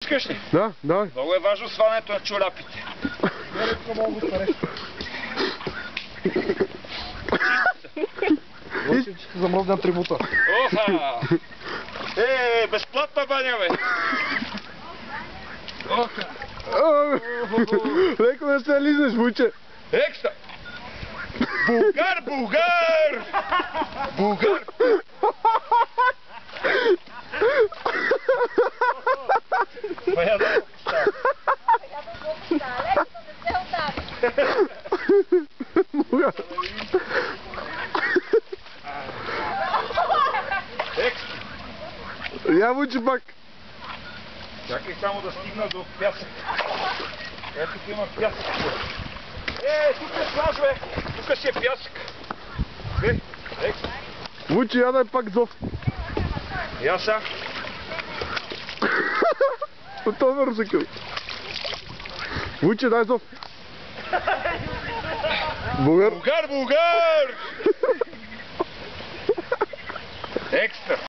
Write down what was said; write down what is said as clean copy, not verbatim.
Искаш ли? Да, давай. Много е важно свалянето на чорапите. Лоши, че се замръзна атрибута. Оха! Безплатна баня, бе! Оха! Леко не се лизнеш, Вуче. Екстра! Булгар, булгар! Булгар! Моя да става. Екстра! Я, Вуче, пак. Чакай само да стигна до пясък. Ето тук има пясък. Тук е плаж, бе! Тук си е пясък. Екстра! Вуче, я дай пак зов. Я са. Това ме разъкил. Вуче, дай зов. Българ. Булгар, булгар! Екстра!